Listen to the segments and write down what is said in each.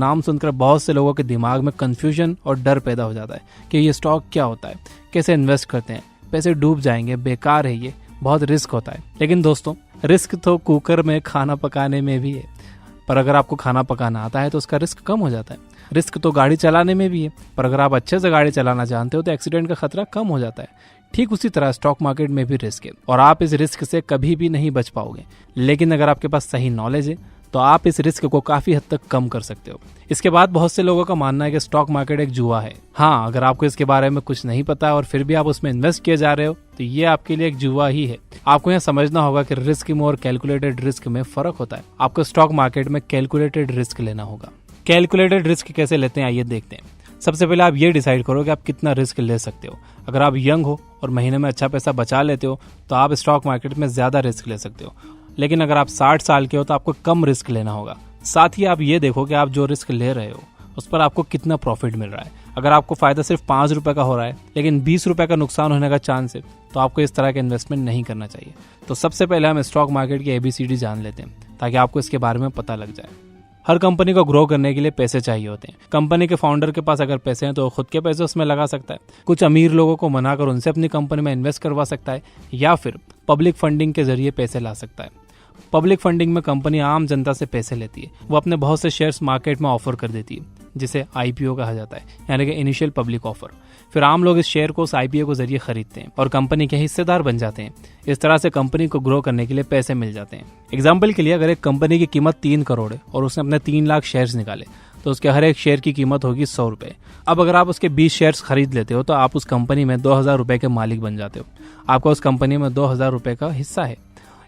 नाम सुनकर बहुत से लोगों के दिमाग में कंफ्यूजन और डर पैदा हो जाता है कि ये स्टॉक क्या होता है, कैसे इन्वेस्ट करते हैं, पैसे डूब जाएंगे, बेकार है, ये बहुत रिस्क होता है। लेकिन दोस्तों, रिस्क तो कुकर में खाना पकाने में भी है, पर अगर आपको खाना पकाना आता है तो उसका रिस्क कम हो जाता है। रिस्क तो गाड़ी चलाने में भी है, पर अगर आप अच्छे से गाड़ी चलाना जानते हो तो एक्सीडेंट का खतरा कम हो जाता है। ठीक उसी तरह स्टॉक मार्केट में भी रिस्क है और आप इस रिस्क से कभी भी नहीं बच पाओगे। लेकिन अगर आपके पास सही नॉलेज है तो आप इस रिस्क को काफी हद तक कम कर सकते हो। इसके बाद बहुत से लोगों का मानना है कि स्टॉक मार्केट एक जुआ है। हाँ, अगर आपको इसके बारे में कुछ नहीं पता है और फिर भी आप उसमें इन्वेस्ट किए जा रहे हो तो ये आपके लिए एक जुआ ही है। आपको यहाँ समझना होगा कि रिस्क में और कैलकुलेटेड रिस्क में फर्क होता है। आपको स्टॉक मार्केट में कैलकुलेटेड रिस्क लेना होगा। कैलकुलेटेड रिस्क कैसे लेते हैं, आइए देखते हैं। सबसे पहले आप ये डिसाइड करो कि आप कितना रिस्क ले सकते हो। अगर आप यंग हो और महीने में अच्छा पैसा बचा लेते हो तो आप स्टॉक मार्केट में ज्यादा रिस्क ले सकते हो। लेकिन अगर आप 60 साल के हो तो आपको कम रिस्क लेना होगा। साथ ही आप ये देखो कि आप जो रिस्क ले रहे हो उस पर आपको कितना प्रॉफिट मिल रहा है। अगर आपको फायदा सिर्फ 5 रुपए का हो रहा है लेकिन 20 रुपए का नुकसान होने का चांस है तो आपको इस तरह का इन्वेस्टमेंट नहीं करना चाहिए। तो सबसे पहले हम स्टॉक मार्केट की ABCD जान लेते हैं ताकि आपको इसके बारे में पता लग जाए। हर कंपनी को ग्रो करने के लिए पैसे चाहिए होते हैं। कंपनी के फाउंडर के पास अगर पैसे हैं तो खुद के पैसे उसमें लगा सकता है, कुछ अमीर लोगों को मनाकर उनसे अपनी कंपनी में इन्वेस्ट करवा सकता है, या फिर पब्लिक फंडिंग के जरिए पैसे ला सकता है। पब्लिक फंडिंग में कंपनी आम जनता से पैसे लेती है। वो अपने बहुत से शेयर्स मार्केट में ऑफर कर देती है जिसे IPO कहा जाता है, यानी कि इनिशियल पब्लिक ऑफर। फिर आम लोग इस शेयर को उस IPO के जरिए खरीदते हैं और कंपनी के हिस्सेदार बन जाते हैं। इस तरह से कंपनी को ग्रो करने के लिए पैसे मिल जाते हैं। एग्जाम्पल के लिए, अगर एक कंपनी की कीमत 3 करोड़ है और उसने अपने 3 लाख शेयर्स निकाले तो उसके हर एक शेयर की कीमत होगी 100 रुपए। अब अगर आप उसके 20 शेयर्स खरीद लेते हो तो आप उस कंपनी में 2000 रुपए के मालिक बन जाते हो। आपका उस कंपनी में 2000 रुपए का हिस्सा है।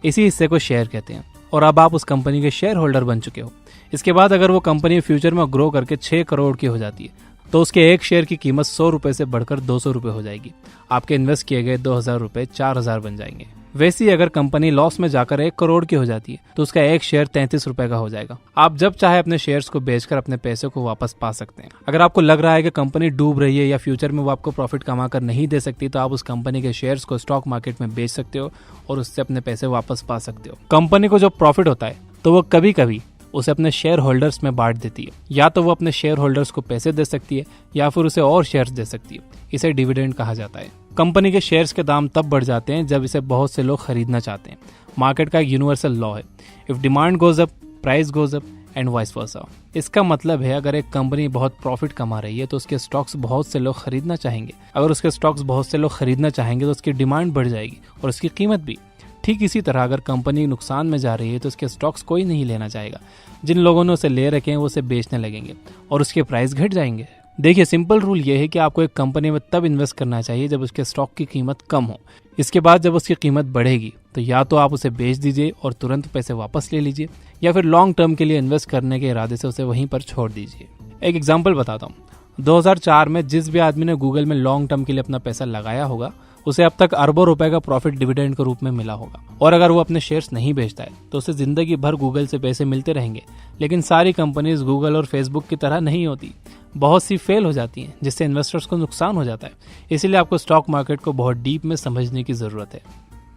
इसी हिस्से को शेयर कहते हैं और अब आप उस कंपनी के शेयर होल्डर बन चुके हो। इसके बाद अगर वो कंपनी फ्यूचर में ग्रो करके 6 करोड़ की हो जाती है तो उसके एक शेयर की कीमत 100 रुपए से बढ़कर 200 रुपए हो जाएगी। आपके इन्वेस्ट किए गए 2000 रुपए 4000 बन जाएंगे। वैसे ही अगर कंपनी लॉस में जाकर 1 करोड़ की हो जाती है तो उसका एक शेयर 33 रुपए का हो जाएगा। आप जब चाहे अपने शेयर्स को बेचकर अपने पैसे को वापस पा सकते हैं। अगर आपको लग रहा है कि कंपनी डूब रही है या फ्यूचर में वो आपको प्रॉफिट कमा कर नहीं दे सकती तो आप उस कंपनी के शेयर्स को स्टॉक मार्केट में बेच सकते हो और उससे अपने पैसे वापस पा सकते हो। कंपनी को जो प्रॉफिट होता है तो वो कभी कभी उसे अपने शेयर होल्डर्स में बांट देती है। या तो वो अपने शेयर होल्डर्स को पैसे दे सकती है या फिर उसे और शेयर्स दे सकती है। इसे डिविडेंड कहा जाता है। कंपनी के शेयर्स के दाम तब बढ़ जाते हैं जब इसे बहुत से लोग खरीदना चाहते हैं। मार्केट का एक यूनिवर्सल लॉ है, if demand goes up price goes up and vice versa. इसका मतलब है अगर एक कंपनी बहुत प्रॉफिट कमा रही है तो उसके स्टॉक्स बहुत से लोग खरीदना चाहेंगे। अगर उसके स्टॉक्स बहुत से लोग खरीदना चाहेंगे तो उसकी डिमांड बढ़ जाएगी और उसकी कीमत भी। ठीक इसी तरह अगर कंपनी नुकसान में जा रही है तो उसके स्टॉक्स कोई नहीं लेना चाहेगा। जिन लोगों ने उसे ले रखे हैं वो उसे बेचने लगेंगे और उसके प्राइस घट जाएंगे। देखिए, सिंपल रूल ये है कि आपको एक कंपनी में तब इन्वेस्ट करना चाहिए जब उसके स्टॉक की कीमत कम हो। इसके बाद जब उसकी कीमत बढ़ेगी तो या तो आप उसे बेच दीजिए और तुरंत पैसे वापस ले लीजिए, या फिर लॉन्ग टर्म के लिए इन्वेस्ट करने के इरादे से उसे वहीं पर छोड़ दीजिए। एक एग्जाम्पल बताता हूँ। 2004 में जिस भी आदमी ने गूगल में लॉन्ग टर्म के लिए अपना पैसा लगाया होगा उसे अब तक अरबों रुपए का प्रॉफिट डिविडेंड के रूप में मिला होगा। और अगर वो अपने शेयर्स नहीं बेचता है तो उसे जिंदगी भर गूगल से पैसे मिलते रहेंगे। लेकिन सारी कंपनीज गूगल और फेसबुक की तरह नहीं होती। बहुत सी फेल हो जाती हैं जिससे इन्वेस्टर्स को नुकसान हो जाता है। इसीलिए आपको स्टॉक मार्केट को बहुत डीप में समझने की जरूरत है।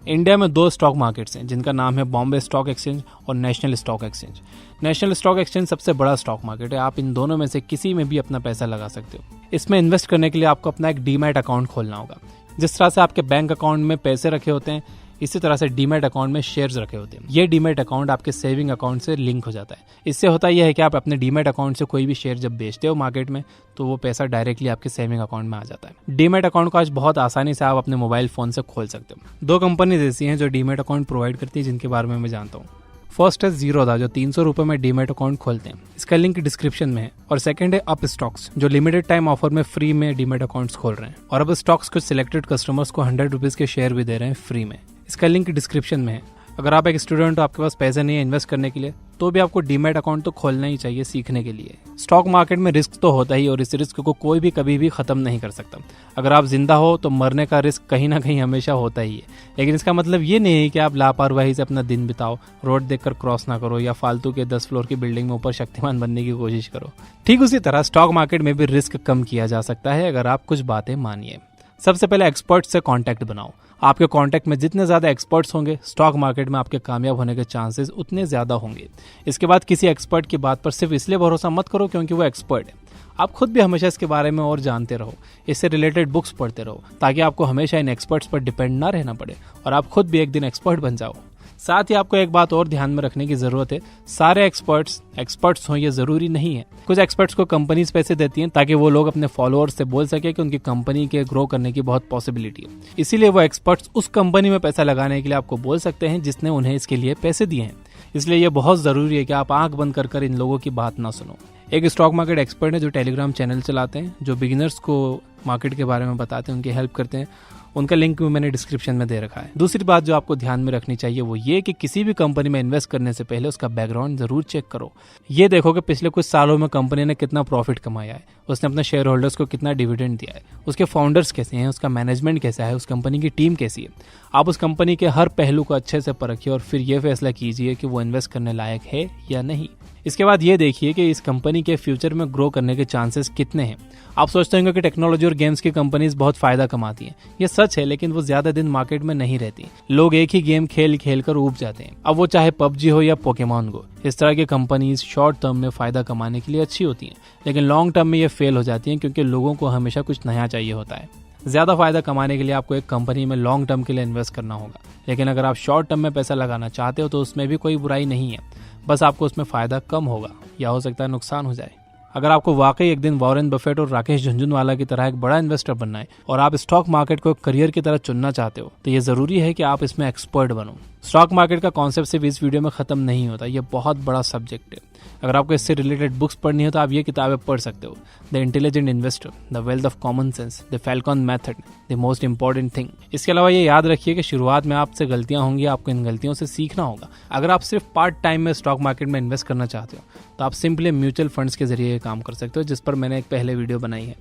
इंडिया में 2 स्टॉक मार्केट्स हैं जिनका नाम है बॉम्बे स्टॉक एक्सचेंज और national stock exchange. National stock exchange सबसे बड़ा स्टॉक मार्केट है। आप इन दोनों में से किसी में भी अपना पैसा लगा सकते हो। इसमें इन्वेस्ट करने के लिए आपको अपना एक डीमैट अकाउंट खोलना होगा। जिस तरह से आपके बैंक अकाउंट में पैसे रखे होते हैं इसी तरह से डीमैट अकाउंट में शेयर्स रखे होते हैं। ये डीमैट अकाउंट आपके सेविंग अकाउंट से लिंक हो जाता है। इससे होता यह है कि आप अपने डीमैट अकाउंट से कोई भी शेयर जब बेचते हो मार्केट में तो वो पैसा डायरेक्टली आपके सेविंग अकाउंट में आ जाता है। डीमैट अकाउंट को आज बहुत आसानी से आप अपने मोबाइल फोन से खोल सकते हो। 2 कंपनीज ऐसी हैं जो डीमैट अकाउंट प्रोवाइड करती है जिनके बारे में मैं जानता हूँ। फर्स्ट है जीरोधा जो 300 रुपए में डीमैट अकाउंट खोलते हैं। इसका लिंक डिस्क्रिप्शन में है। और सेकंड है अप स्टॉक्स जो लिमिटेड टाइम ऑफर में फ्री में डीमैट अकाउंट्स खोल रहे हैं। और अब स्टॉक्स कुछ सिलेक्टेड कस्टमर्स को 100 रुपीज के शेयर भी दे रहे हैं फ्री में। इसका लिंक डिस्क्रिप्शन में है। अगर आप एक स्टूडेंट हो, आपके पास पैसे नहीं है इन्वेस्ट करने के लिए, तो भी आपको डीमैट अकाउंट तो खोलना ही चाहिए सीखने के लिए। स्टॉक मार्केट में रिस्क तो होता ही और इस रिस्क को कोई भी कभी भी खत्म नहीं कर सकता। अगर आप जिंदा हो तो मरने का रिस्क कहीं ना कहीं हमेशा होता ही है। लेकिन इसका मतलब ये नहीं है कि आप लापरवाही से अपना दिन बिताओ, रोड देखकर क्रॉस ना करो या फालतू के 10 फ्लोर की बिल्डिंग में ऊपर शक्तिमान बनने की कोशिश करो। ठीक उसी तरह स्टॉक मार्केट में भी रिस्क कम किया जा सकता है अगर आप कुछ बातें मानिए। सबसे पहले एक्सपर्ट से कांटेक्ट बनाओ। आपके कांटेक्ट में जितने ज़्यादा एक्सपर्ट्स होंगे, स्टॉक मार्केट में आपके कामयाब होने के चांसेस उतने ज़्यादा होंगे। इसके बाद किसी एक्सपर्ट की बात पर सिर्फ इसलिए भरोसा मत करो क्योंकि वो एक्सपर्ट है। आप खुद भी हमेशा इसके बारे में और जानते रहो, इससे रिलेटेड बुक्स पढ़ते रहो, ताकि आपको हमेशा इन एक्सपर्ट्स पर डिपेंड ना रहना पड़े और आप खुद भी एक दिन एक्सपर्ट बन जाओ। साथ ही आपको एक बात और ध्यान में रखने की जरूरत है, सारे एक्सपर्ट्स हों ये जरूरी नहीं है। कुछ एक्सपर्ट्स को कंपनीज पैसे देती हैं ताकि वो लोग अपने फॉलोअर्स से बोल सके कि उनकी कंपनी के ग्रो करने की बहुत पॉसिबिलिटी है। इसीलिए वो एक्सपर्ट्स उस कंपनी में पैसा लगाने के लिए आपको बोल सकते हैं जिसने उन्हें इसके लिए पैसे दिए हैं। इसलिए ये बहुत जरूरी है कि आप आंख बंद कर इन लोगों की बात ना सुनो। एक स्टॉक मार्केट एक्सपर्ट है जो टेलीग्राम चैनल चलाते हैं, जो बिगिनर्स को मार्केट के बारे में बताते हैं, उनकी हेल्प करते हैं। उनका लिंक भी मैंने डिस्क्रिप्शन में दे रखा है। दूसरी बात जो आपको ध्यान में रखनी चाहिए वो ये कि किसी भी कंपनी में इन्वेस्ट करने से पहले उसका बैकग्राउंड जरूर चेक करो। ये देखो कि पिछले कुछ सालों में कंपनी ने कितना प्रॉफिट कमाया है, उसने अपने शेयर होल्डर्स को कितना डिविडेंड दिया है, उसके फाउंडर्स कैसे हैं, उसका मैनेजमेंट कैसा है, उस कंपनी की टीम कैसी है। आप उस कंपनी के हर पहलू को अच्छे से परखिए और फिर ये फैसला कीजिए कि वो इन्वेस्ट करने लायक है या नहीं। इसके बाद ये देखिए कि इस कंपनी के फ्यूचर में ग्रो करने के चांसेस कितने हैं। आप सोचते होंगे कि टेक्नोलॉजी और गेम्स की कंपनीज बहुत फायदा कमाती हैं। ये सच है, लेकिन वो ज्यादा दिन मार्केट में नहीं रहती। लोग एक ही गेम खेल खेल कर ऊब जाते हैं, अब वो चाहे पबजी हो या पोकेमॉन गो। इस तरह की कंपनीज शॉर्ट टर्म में फायदा कमाने के लिए अच्छी होती हैं, लेकिन लॉन्ग टर्म में ये फेल हो जाती हैं क्योंकि लोगों को हमेशा कुछ नया चाहिए होता है। ज्यादा फायदा कमाने के लिए आपको एक कंपनी में लॉन्ग टर्म के लिए इन्वेस्ट करना होगा, लेकिन अगर आप शॉर्ट टर्म में पैसा लगाना चाहते हो तो उसमें भी कोई बुराई नहीं है, बस आपको उसमें फायदा कम होगा या हो सकता है नुकसान हो जाए। अगर आपको वाकई एक दिन वॉरेन बफेट और राकेश झुनझुनवाला की तरह एक बड़ा इन्वेस्टर बनना है और आप स्टॉक मार्केट को करियर की तरह चुनना चाहते हो तो ये जरूरी है कि आप इसमें एक्सपर्ट बनो। स्टॉक मार्केट का कॉन्सेप्ट सिर्फ इस वीडियो में खत्म नहीं होता, ये बहुत बड़ा सब्जेक्ट है। अगर आपको इससे रिलेटेड बुक्स पढ़नी हो तो आप ये किताबें पढ़ सकते हो, the intelligent investor, the wealth of common sense, the Falcon method, the most important thing. इसके अलावा ये याद रखिए कि शुरुआत में आपसे गलतियां होंगी, आपको इन गलतियों से सीखना होगा। अगर आप सिर्फ पार्ट टाइम में स्टॉक मार्केट में इन्वेस्ट करना चाहते हो तो आप सिंपली म्यूचुअल फंड्स के जरिए काम कर सकते हो, जिस पर मैंने एक पहले वीडियो बनाई है।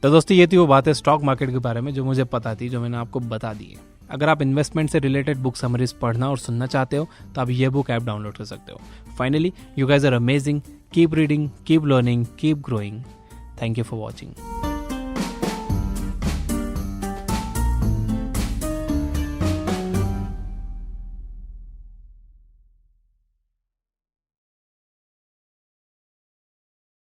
तो दोस्तों ये थी वो बातें स्टॉक मार्केट के बारे में जो मुझे पता थी, जो मैंने आपको बता दी है। अगर आप इन्वेस्टमेंट से रिलेटेड बुक समरीज पढ़ना और सुनना चाहते हो तो आप ये बुक ऐप डाउनलोड कर सकते हो। Finally, you guys are amazing, keep reading, keep learning, keep growing. Thank you for watching.